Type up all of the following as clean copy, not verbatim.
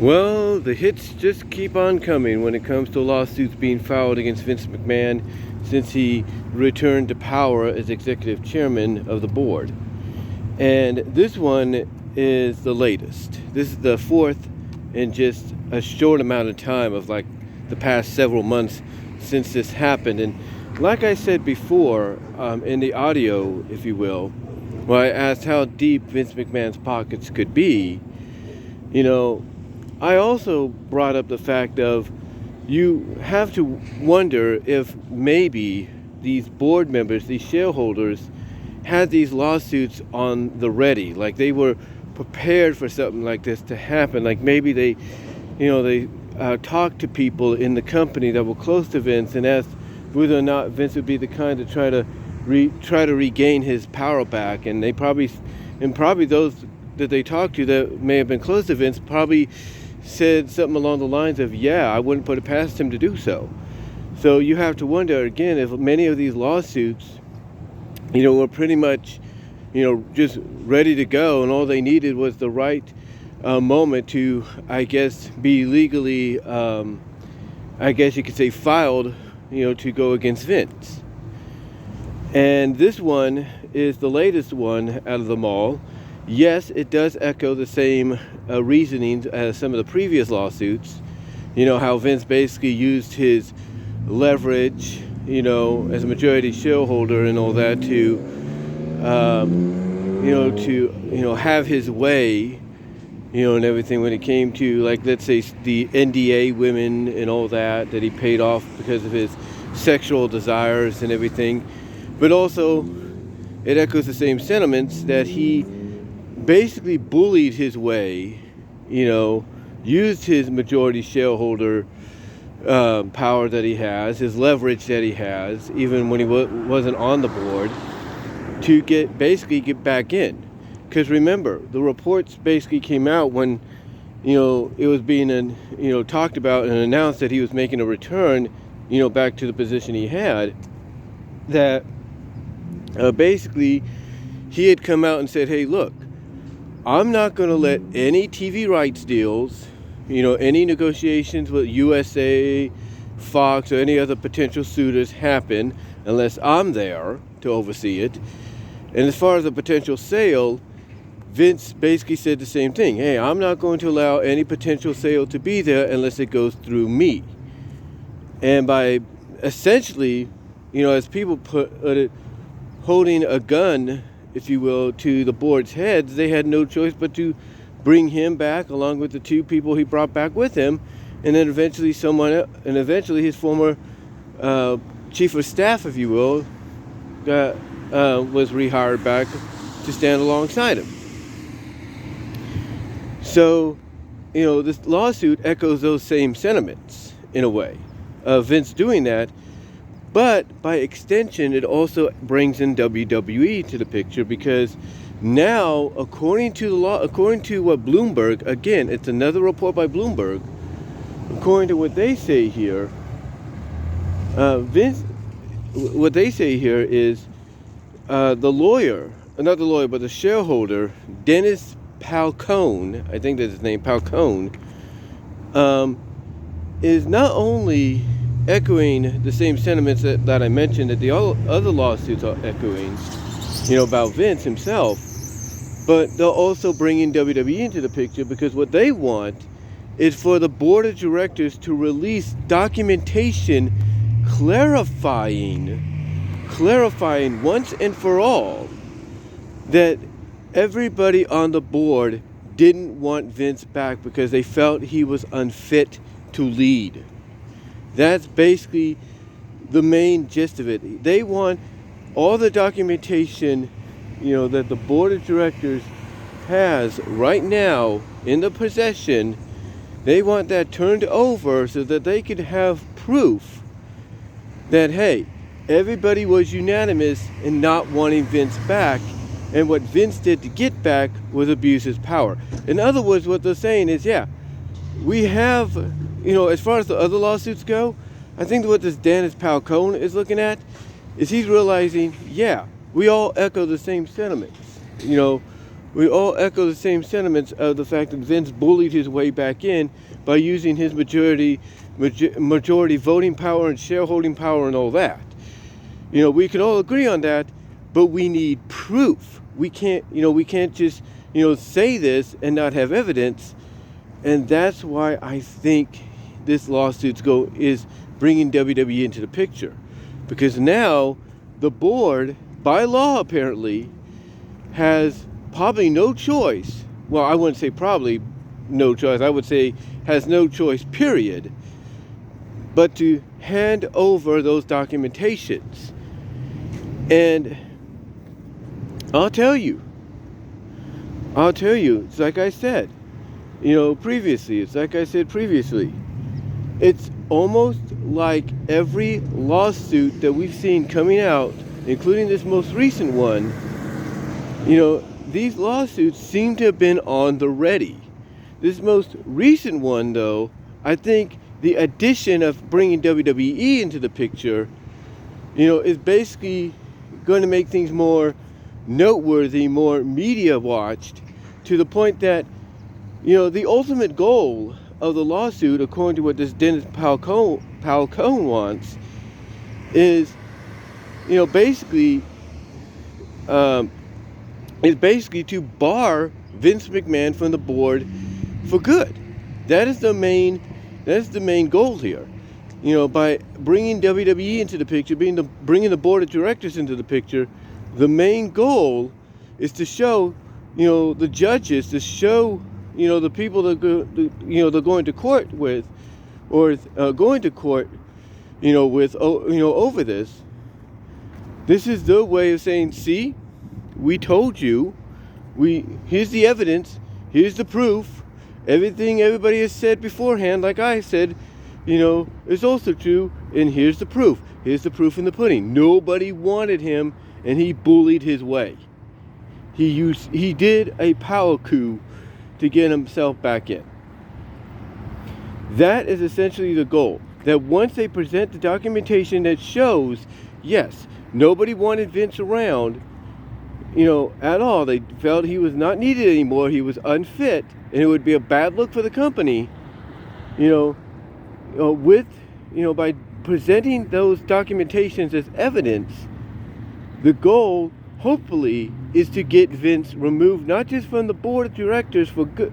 Well, the hits just keep on coming when it comes to lawsuits being filed against Vince McMahon since he returned to power as executive chairman of the board. And this one is the latest. This is the fourth in just a short amount of time of like the past several months since this happened. And like I said before, in the audio, if you will, where I asked how deep Vince McMahon's pockets could be, I also brought up the fact of you have to wonder if maybe these board members, these shareholders, had these lawsuits on the ready, like they were prepared for something like this to happen. Like maybe they talked to people in the company that were close to Vince and asked whether or not Vince would be the kind to try to regain his power back. And they probably those that they talked to that may have been close to Vince probably said something along the lines of, yeah, I wouldn't put it past him to do so. So you have to wonder again if many of these lawsuits, were pretty much, just ready to go, and all they needed was the right moment to, I guess, be legally, I guess you could say, filed, to go against Vince. And this one is the latest one out of them all. Yes, it does echo the same reasonings as some of the previous lawsuits. How Vince basically used his leverage, as a majority shareholder and all that to, have his way, and everything when it came to, like, let's say the NDA women and all that he paid off because of his sexual desires and everything. But also, it echoes the same sentiments that he basically bullied his way, used his majority shareholder power that he has, his leverage that he has, even when he wasn't on the board, to get back in. Because remember, the reports basically came out when, it was being, talked about and announced that he was making a return, back to the position he had, that basically he had come out and said, hey, look, I'm not going to let any TV rights deals, any negotiations with USA, Fox, or any other potential suitors happen unless I'm there to oversee it. And as far as a potential sale, Vince basically said the same thing. Hey, I'm not going to allow any potential sale to be there unless it goes through me. And by essentially, as people put it, holding a gun, if you will, to the board's heads, they had no choice but to bring him back along with the two people he brought back with him, and then eventually his former chief of staff, if you will, was rehired back to stand alongside him. So, this lawsuit echoes those same sentiments in a way of Vince doing that. But by extension, it also brings in WWE to the picture, because now, according to the law, according to what Bloomberg, again, it's another report by Bloomberg, according to what they say here, what they say here is the shareholder, Dennis Palkon, I think that's his name, Palkon, is not only echoing the same sentiments that I mentioned that the other lawsuits are echoing, about Vince himself, but they're also bringing WWE into the picture, because what they want is for the board of directors to release documentation clarifying once and for all that everybody on the board didn't want Vince back because they felt he was unfit to lead. That's basically the main gist of it. They want all the documentation, that the board of directors has right now in the possession. They want that turned over so that they could have proof that, hey, everybody was unanimous in not wanting Vince back, and what Vince did to get back was abuse his power. In other words, what they're saying is, yeah, we have, as far as the other lawsuits go, I think what this Dennis Palkon is looking at is he's realizing, yeah, we all echo the same sentiments. we all echo the same sentiments of the fact that Vince bullied his way back in by using his majority voting power and shareholding power and all that. We can all agree on that, but we need proof. We can't just, say this and not have evidence. And that's why I think this lawsuit is bringing WWE into the picture. Because now the board, by law apparently, has probably no choice. Well, I wouldn't say probably no choice. I would say has no choice, period, but to hand over those documentations. And I'll tell you, it's like I said, previously, it's almost like every lawsuit that we've seen coming out, including this most recent one, these lawsuits seem to have been on the ready. This most recent one, though, I think the addition of bringing WWE into the picture, is basically going to make things more noteworthy, more media watched, to the point that, the ultimate goal of the lawsuit, according to what this Dennis Palkon wants, is, basically to bar Vince McMahon from the board for good. That is the main goal here. By bringing WWE into the picture, bringing the board of directors into the picture, the main goal is to show, the judges, to show, the people that they're going to court with, or going to court, with, over this. This is the way of saying, see, we told you, here's the evidence, here's the proof, everything everybody has said beforehand, like I said, is also true, and here's the proof in the pudding. Nobody wanted him, and he bullied his way. He did a power coup to get himself back in. That is essentially the goal. That once they present the documentation that shows, yes, nobody wanted Vince around, at all. They felt he was not needed anymore. He was unfit, and it would be a bad look for the company, by presenting those documentations as evidence. The goal, hopefully, is to get Vince removed, not just from the board of directors for good,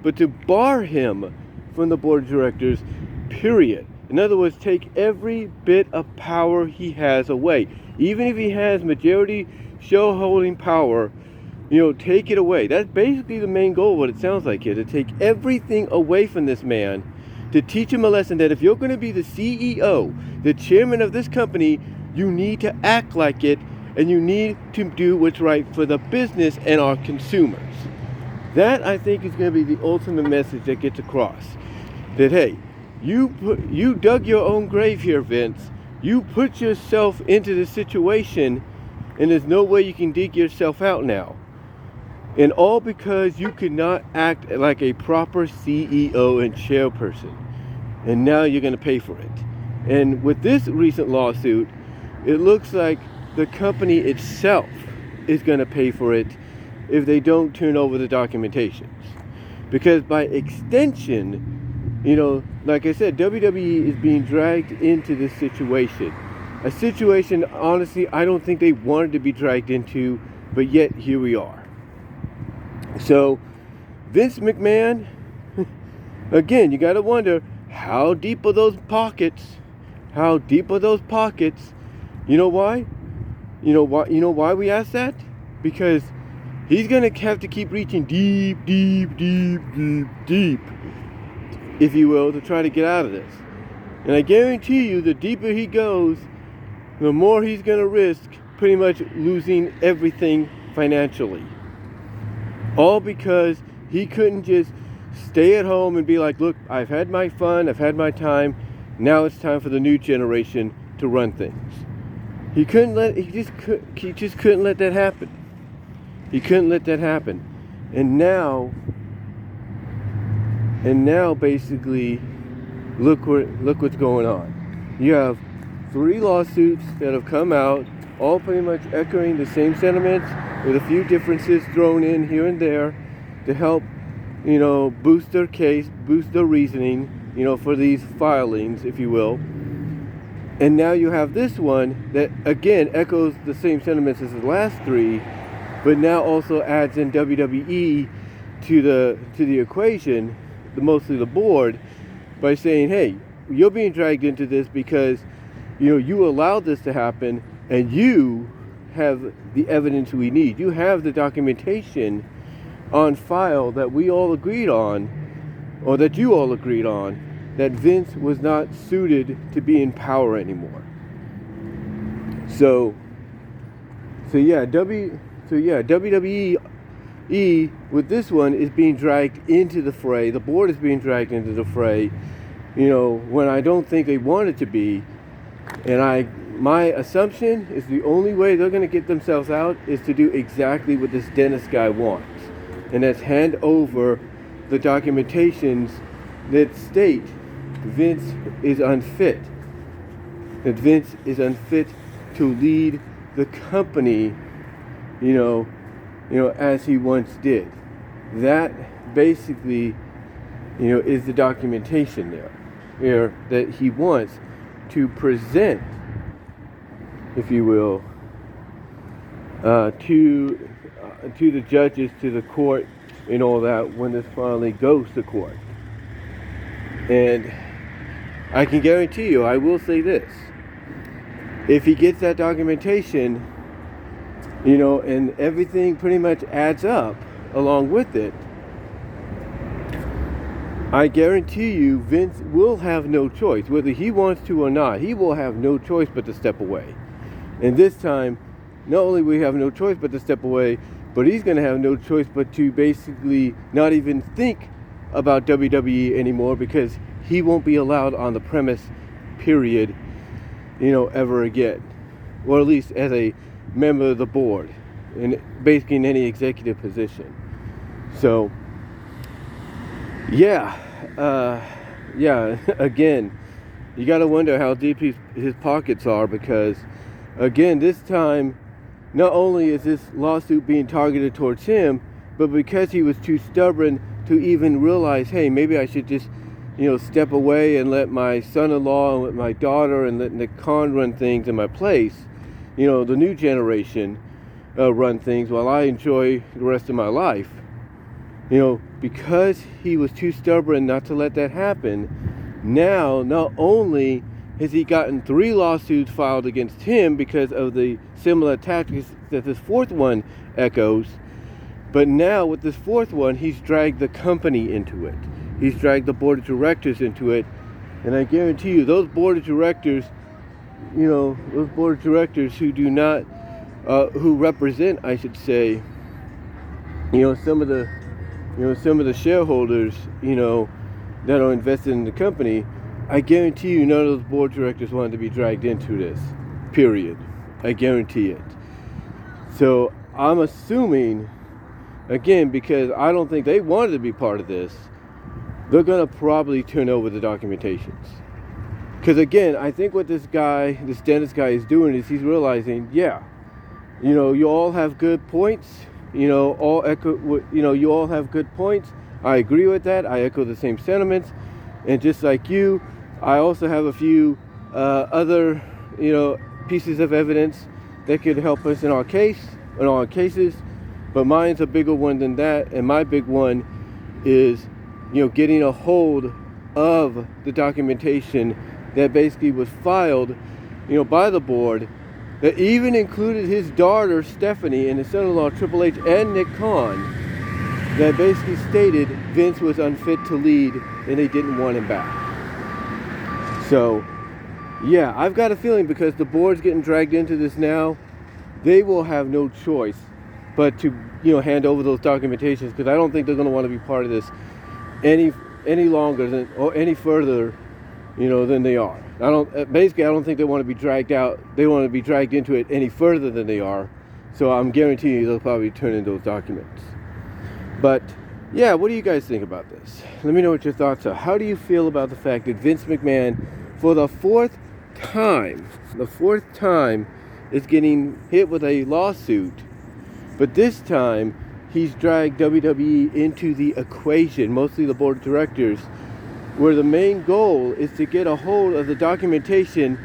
but to bar him from the board of directors, period. In other words, take every bit of power he has away. Even if he has majority shareholding power, take it away. That's basically the main goal, what it sounds like here, to take everything away from this man, to teach him a lesson that if you're going to be the CEO, the chairman of this company, you need to act like it, and you need to do what's right for the business and our consumers. That, I think, is going to be the ultimate message that gets across. That, hey, you dug your own grave here, Vince. You put yourself into this situation, and there's no way you can dig yourself out now. And all because you could not act like a proper CEO and chairperson. And now you're going to pay for it. And with this recent lawsuit, it looks like the company itself is going to pay for it if they don't turn over the documentations. Because by extension, like I said, WWE is being dragged into this situation. A situation, honestly, I don't think they wanted to be dragged into, but yet here we are. So, Vince McMahon, again, you got to wonder, how deep are those pockets? How deep are those pockets? You know why? You know why we ask that? Because he's going to have to keep reaching deep, if you will, to try to get out of this. And I guarantee you, the deeper he goes, the more he's going to risk pretty much losing everything financially. All because he couldn't just stay at home and be like, look, I've had my fun, I've had my time, now it's time for the new generation to run things. He just couldn't let that happen. He couldn't let that happen. And now basically, look what's going on. You have 3 lawsuits that have come out all pretty much echoing the same sentiments with a few differences thrown in here and there to help, boost their case, boost their reasoning, for these filings, if you will. And now you have this one that, again, echoes the same sentiments as the last three, but now also adds in WWE to the equation, mostly the board, by saying, hey, you're being dragged into this because, you allowed this to happen, and you have the evidence we need. You have the documentation on file that we all agreed on, or that you all agreed on, that Vince was not suited to be in power anymore. So WWE with this one is being dragged into the fray. The board is being dragged into the fray, when I don't think they want it to be. And my assumption is the only way they're going to get themselves out is to do exactly what this Dennis guy wants. And that's hand over the documentations that state Vince is unfit. That Vince is unfit to lead the company, as he once did. That basically, is the documentation there that he wants to present, if you will, to the judges, to the court, and all that when this finally goes to court. And I can guarantee you, I will say this: if he gets that documentation, and everything pretty much adds up along with it, I guarantee you Vince will have no choice. Whether he wants to or not, he will have no choice but to step away. And this time, not only will he have no choice but to step away, but he's going to have no choice but to basically not even think about WWE anymore, because he won't be allowed on the premise, period, ever again. Or at least as a member of the board, and basically in any executive position. So, again, you got to wonder how deep his pockets are, because, again, this time, not only is this lawsuit being targeted towards him, but because he was too stubborn to even realize, hey, maybe I should just, step away and let my son-in-law and let my daughter and let Nick Khan run things in my place, the new generation run things while I enjoy the rest of my life. Because he was too stubborn not to let that happen, now not only has he gotten 3 lawsuits filed against him because of the similar tactics that this fourth one echoes, but now with this fourth one, he's dragged the company into it. He's dragged the board of directors into it. And I guarantee you, those board of directors, who do not, who represent, I should say, some of the shareholders, that are invested in the company, I guarantee you none of those board directors wanted to be dragged into this, period. I guarantee it. So I'm assuming, again, because I don't think they wanted to be part of this, they're going to probably turn over the documentations. Because, again, I think what this Dennis guy is doing is he's realizing, you all have good points. You all have good points. I agree with that. I echo the same sentiments. And just like you, I also have a few other, pieces of evidence that could help us in our cases. But mine's a bigger one than that. And my big one is, getting a hold of the documentation that basically was filed, by the board, that even included his daughter Stephanie and his son-in-law Triple H and Nick Khan, that basically stated Vince was unfit to lead and they didn't want him back. So, I've got a feeling because the board's getting dragged into this now, they will have no choice but to, hand over those documentations, because I don't think they're going to want to be part of this any longer or any further, than they are. I don't think they want to be dragged out. They want to be dragged into it any further than they are. So I'm guaranteeing you they'll probably turn in those documents. But what do you guys think about this? Let me know what your thoughts are. How do you feel about the fact that Vince McMahon, for the fourth time is getting hit with a lawsuit. But this time, he's dragged WWE into the equation, mostly the board of directors, where the main goal is to get a hold of the documentation,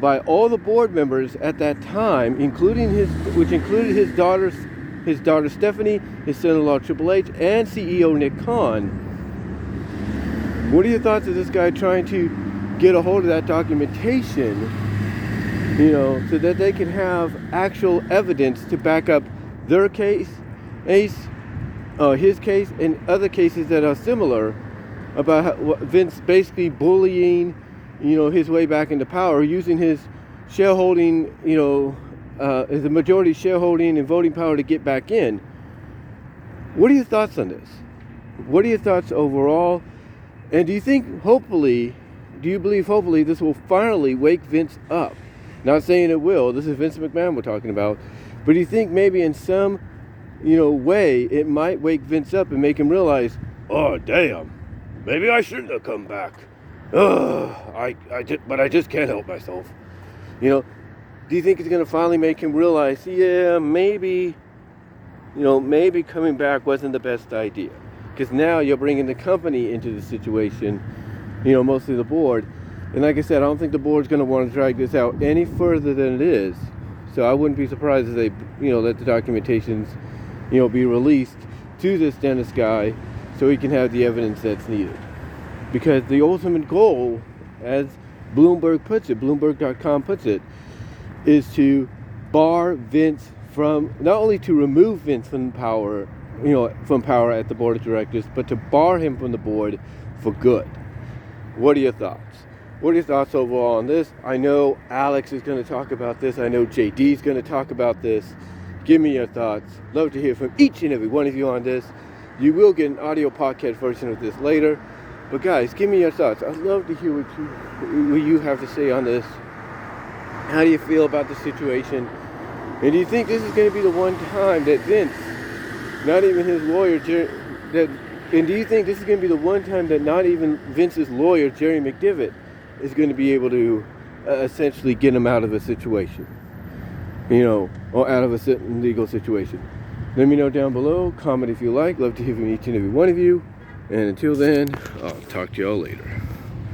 by all the board members at that time, which included his daughter Stephanie, his son-in-law Triple H, and CEO Nick Khan. What are your thoughts of this guy trying to get a hold of that documentation, so that they can have actual evidence to back up their case, his case, and other cases that are similar about Vince basically bullying, his way back into power, using his shareholding, as a majority shareholding and voting power to get back in. What are your thoughts on this? What are your thoughts overall? And do you believe hopefully this will finally wake Vince up? Not saying it will. This is Vince McMahon we're talking about. But do you think maybe in some, way it might wake Vince up and make him realize, oh, damn, maybe I shouldn't have come back. But I just can't help myself. Do you think it's going to finally make him realize, yeah, maybe coming back wasn't the best idea? Because now you're bringing the company into the situation, mostly the board. And like I said, I don't think the board's going to want to drag this out any further than it is. So I wouldn't be surprised if they, let the documentations, be released to this Dennis guy so he can have the evidence that's needed. Because the ultimate goal, as Bloomberg puts it, Bloomberg.com puts it, is to bar Vince from, not only to remove Vince from power, from power at the board of directors, but to bar him from the board for good. What are your thoughts? What are your thoughts overall on this? I know Alex is going to talk about this. I know JD is going to talk about this. Give me your thoughts. Love to hear from each and every one of you on this. You will get an audio podcast version of this later. But guys, give me your thoughts. I'd love to hear what you have to say on this. How do you feel about the situation? And do you think this is going to be the one time that Vince, not even his lawyer, and do you think this is going to be the one time that not even Vince's lawyer, Jerry McDevitt, is going to be able to essentially get him out of a situation, or out of a certain legal situation? Let me know down below. Comment if you like. Love to hear from each and every one of you. And until then, I'll talk to y'all later.